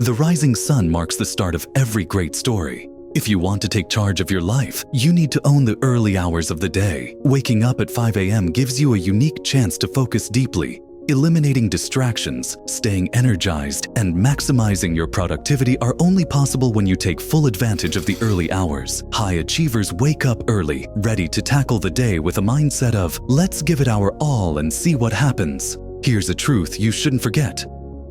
The rising sun marks the start of every great story. If you want to take charge of your life, you need to own the early hours of the day. Waking up at 5 a.m. gives you a unique chance to focus deeply. Eliminating distractions, staying energized, and maximizing your productivity are only possible when you take full advantage of the early hours. High achievers wake up early, ready to tackle the day with a mindset of, let's give it our all and see what happens. Here's a truth you shouldn't forget.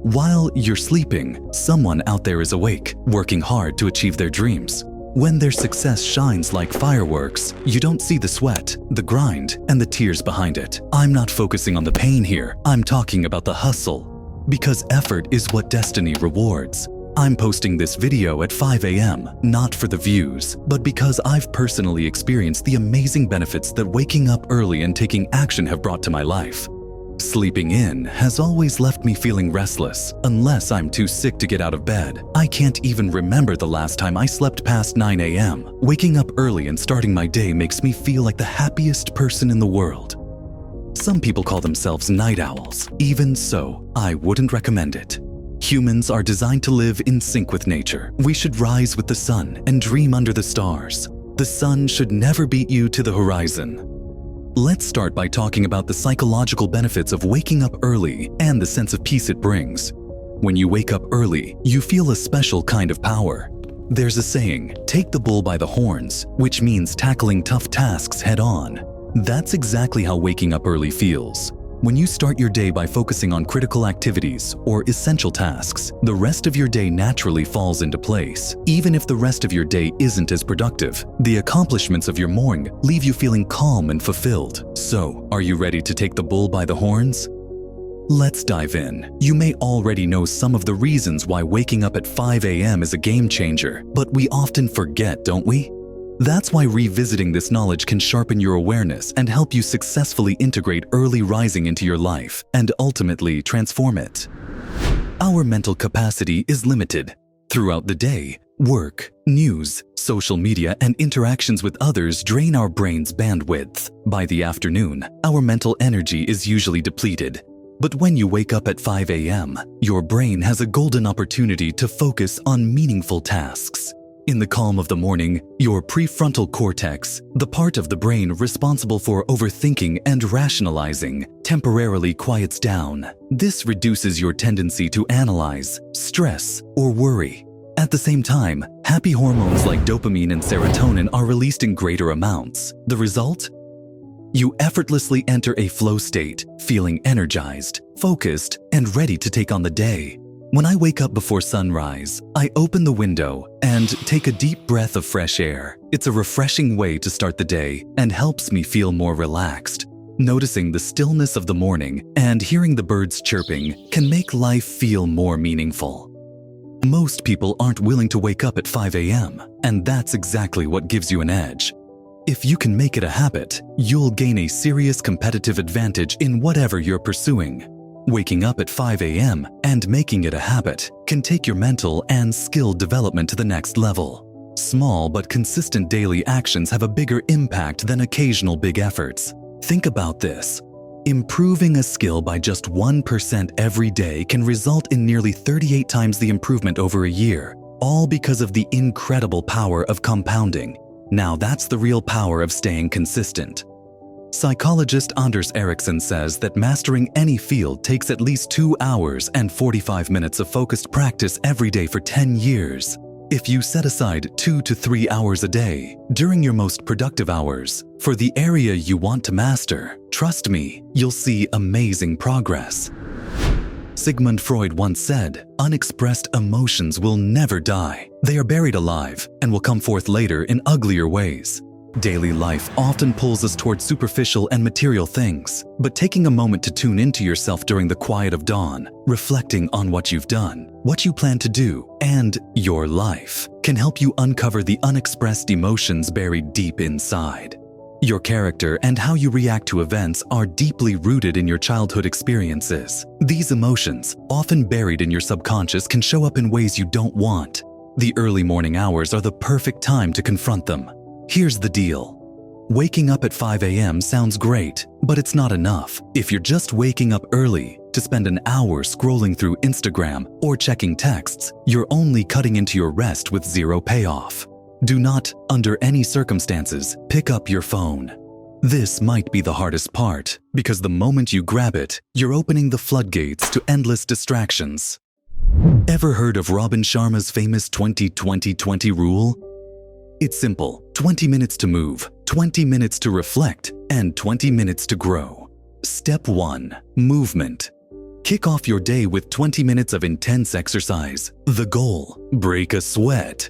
While you're sleeping, someone out there is awake, working hard to achieve their dreams. When their success shines like fireworks, you don't see the sweat, the grind, and the tears behind it. I'm not focusing on the pain here, I'm talking about the hustle. Because effort is what destiny rewards. I'm posting this video at 5 a.m., not for the views, but because I've personally experienced the amazing benefits that waking up early and taking action have brought to my life. Sleeping in has always left me feeling restless, unless I'm too sick to get out of bed. I can't even remember the last time I slept past 9 a.m. Waking up early and starting my day makes me feel like the happiest person in the world. Some people call themselves night owls. Even so, I wouldn't recommend it. Humans are designed to live in sync with nature. We should rise with the sun and dream under the stars. The sun should never beat you to the horizon. Let's start by talking about the psychological benefits of waking up early and the sense of peace it brings. When you wake up early, you feel a special kind of power. There's a saying, take the bull by the horns, which means tackling tough tasks head on. That's exactly how waking up early feels. When you start your day by focusing on critical activities or essential tasks, the rest of your day naturally falls into place. Even if the rest of your day isn't as productive, the accomplishments of your morning leave you feeling calm and fulfilled. So, are you ready to take the bull by the horns? Let's dive in. You may already know some of the reasons why waking up at 5 a.m. is a game changer, but we often forget, don't we? That's why revisiting this knowledge can sharpen your awareness and help you successfully integrate early rising into your life and ultimately transform it. Our mental capacity is limited. Throughout the day, work, news, social media, and interactions with others drain our brain's bandwidth. By the afternoon, our mental energy is usually depleted. But when you wake up at 5 a.m., your brain has a golden opportunity to focus on meaningful tasks. In the calm of the morning, your prefrontal cortex, the part of the brain responsible for overthinking and rationalizing, temporarily quiets down. This reduces your tendency to analyze, stress, or worry. At the same time, happy hormones like dopamine and serotonin are released in greater amounts. The result? You effortlessly enter a flow state, feeling energized, focused, and ready to take on the day. When I wake up before sunrise, I open the window and take a deep breath of fresh air. It's a refreshing way to start the day and helps me feel more relaxed. Noticing the stillness of the morning and hearing the birds chirping can make life feel more meaningful. Most people aren't willing to wake up at 5 a.m., and that's exactly what gives you an edge. If you can make it a habit, you'll gain a serious competitive advantage in whatever you're pursuing. Waking up at 5 a.m. and making it a habit can take your mental and skill development to the next level. Small but consistent daily actions have a bigger impact than occasional big efforts. Think about this. Improving a skill by just 1% every day can result in nearly 38 times the improvement over a year, all because of the incredible power of compounding. Now that's the real power of staying consistent. Psychologist Anders Ericsson says that mastering any field takes at least 2 hours and 45 minutes of focused practice every day for 10 years. If you set aside 2 to 3 hours a day during your most productive hours for the area you want to master, trust me, you'll see amazing progress. Sigmund Freud once said, "Unexpressed emotions will never die. They are buried alive and will come forth later in uglier ways." Daily life often pulls us toward superficial and material things, but taking a moment to tune into yourself during the quiet of dawn, reflecting on what you've done, what you plan to do, and your life can help you uncover the unexpressed emotions buried deep inside. Your character and how you react to events are deeply rooted in your childhood experiences. These emotions, often buried in your subconscious, can show up in ways you don't want. The early morning hours are the perfect time to confront them. Here's the deal. Waking up at 5 a.m. sounds great, but it's not enough. If you're just waking up early, to spend an hour scrolling through Instagram or checking texts, you're only cutting into your rest with zero payoff. Do not, under any circumstances, pick up your phone. This might be the hardest part, because the moment you grab it, you're opening the floodgates to endless distractions. Ever heard of Robin Sharma's famous 20-20-20 rule? It's simple: 20 minutes to move, 20 minutes to reflect, and 20 minutes to grow. Step 1. Movement. Kick off your day with 20 minutes of intense exercise. The goal: break a sweat.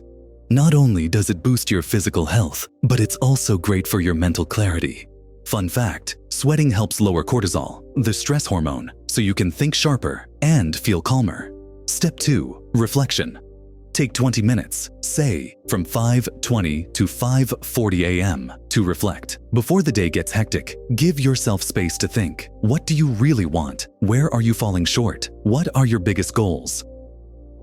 Not only does it boost your physical health, but it's also great for your mental clarity. Fun fact: sweating helps lower cortisol, the stress hormone, so you can think sharper and feel calmer. Step 2. Reflection. Take 20 minutes, say from 5:20 to 5:40 a.m. to reflect. Before the day gets hectic, give yourself space to think. What do you really want? Where are you falling short? What are your biggest goals?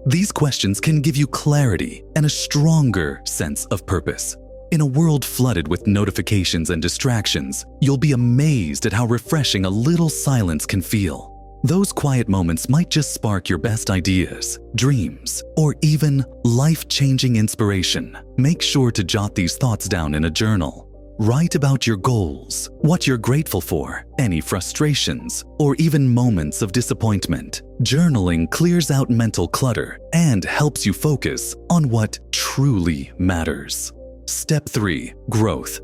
These questions can give you clarity and a stronger sense of purpose. In a world flooded with notifications and distractions, you'll be amazed at how refreshing a little silence can feel. Those quiet moments might just spark your best ideas, dreams, or even life-changing inspiration. Make sure to jot these thoughts down in a journal. Write about your goals, what you're grateful for, any frustrations, or even moments of disappointment. Journaling clears out mental clutter and helps you focus on what truly matters. Step 3. Growth.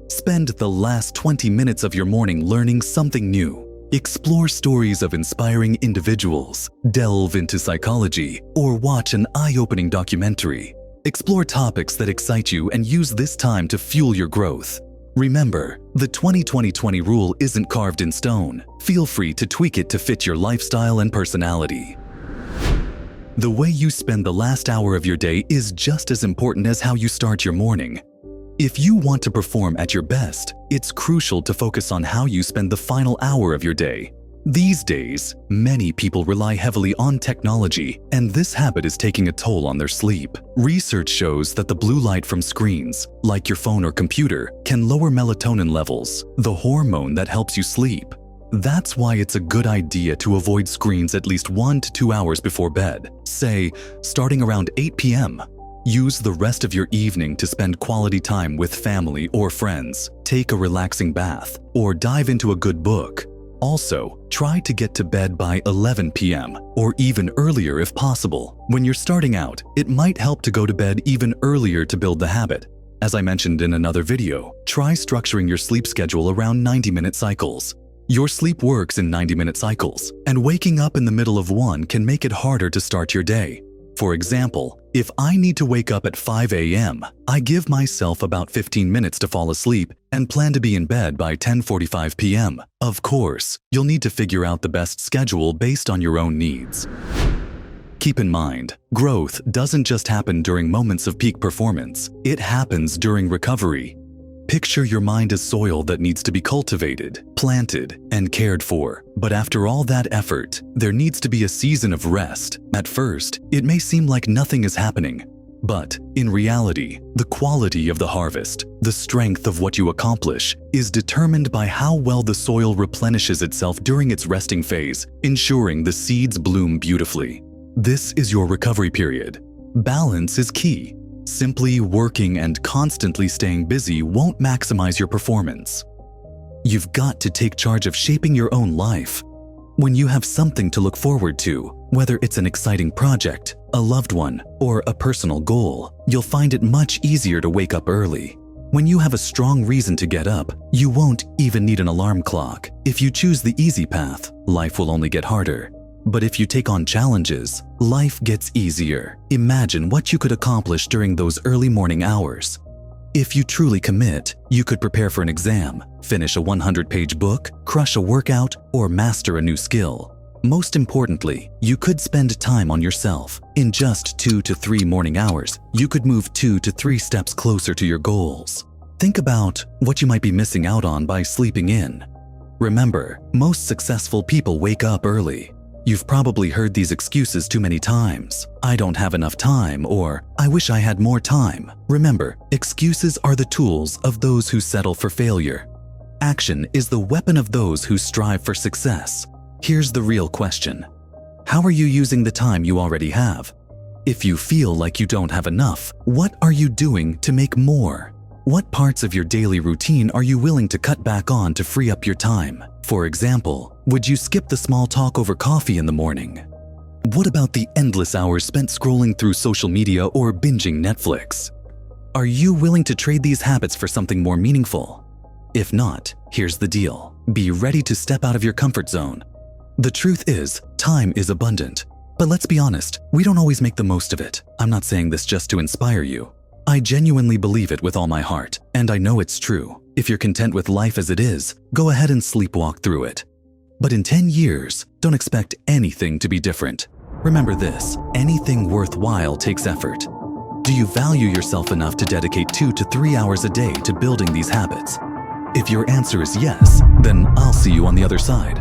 Spend the last 20 minutes of your morning learning something new. Explore stories of inspiring individuals, delve into psychology, or watch an eye-opening documentary. Explore topics that excite you and use this time to fuel your growth. Remember, the 20-20-20 rule isn't carved in stone. Feel free to tweak it to fit your lifestyle and personality. The way you spend the last hour of your day is just as important as how you start your morning. If you want to perform at your best, it's crucial to focus on how you spend the final hour of your day. These days, many people rely heavily on technology, and this habit is taking a toll on their sleep. Research shows that the blue light from screens, like your phone or computer, can lower melatonin levels, the hormone that helps you sleep. That's why it's a good idea to avoid screens at least 1 to 2 hours before bed, say, starting around 8 p.m. Use the rest of your evening to spend quality time with family or friends, take a relaxing bath, or dive into a good book. Also, try to get to bed by 11 p.m. or even earlier if possible. When you're starting out, it might help to go to bed even earlier to build the habit. As I mentioned in another video, try structuring your sleep schedule around 90-minute cycles. Your sleep works in 90-minute cycles, and waking up in the middle of one can make it harder to start your day. For example, if I need to wake up at 5 a.m., I give myself about 15 minutes to fall asleep and plan to be in bed by 10:45 p.m. Of course, you'll need to figure out the best schedule based on your own needs. Keep in mind, growth doesn't just happen during moments of peak performance, it happens during recovery. Picture your mind as soil that needs to be cultivated, planted, and cared for. But after all that effort, there needs to be a season of rest. At first, it may seem like nothing is happening. But in reality, the quality of the harvest, the strength of what you accomplish, is determined by how well the soil replenishes itself during its resting phase, ensuring the seeds bloom beautifully. This is your recovery period. Balance is key. Simply working and constantly staying busy won't maximize your performance. You've got to take charge of shaping your own life. When you have something to look forward to, whether it's an exciting project, a loved one, or a personal goal, you'll find it much easier to wake up early. When you have a strong reason to get up, you won't even need an alarm clock. If you choose the easy path, life will only get harder. But if you take on challenges, life gets easier. Imagine what you could accomplish during those early morning hours. If you truly commit, you could prepare for an exam, finish a 100-page book, crush a workout, or master a new skill. Most importantly, you could spend time on yourself. In just 2 to 3 morning hours, you could move 2 to 3 steps closer to your goals. Think about what you might be missing out on by sleeping in. Remember, most successful people wake up early. You've probably heard these excuses too many times. I don't have enough time, or I wish I had more time. Remember, excuses are the tools of those who settle for failure. Action is the weapon of those who strive for success. Here's the real question. How are you using the time you already have? If you feel like you don't have enough, what are you doing to make more? What parts of your daily routine are you willing to cut back on to free up your time? For example, would you skip the small talk over coffee in the morning? What about the endless hours spent scrolling through social media or binging Netflix? Are you willing to trade these habits for something more meaningful? If not, here's the deal. Be ready to step out of your comfort zone. The truth is, time is abundant. But let's be honest, we don't always make the most of it. I'm not saying this just to inspire you. I genuinely believe it with all my heart, and I know it's true. If you're content with life as it is, go ahead and sleepwalk through it. But in 10 years, don't expect anything to be different. Remember this, anything worthwhile takes effort. Do you value yourself enough to dedicate 2 to 3 hours a day to building these habits? If your answer is yes, then I'll see you on the other side.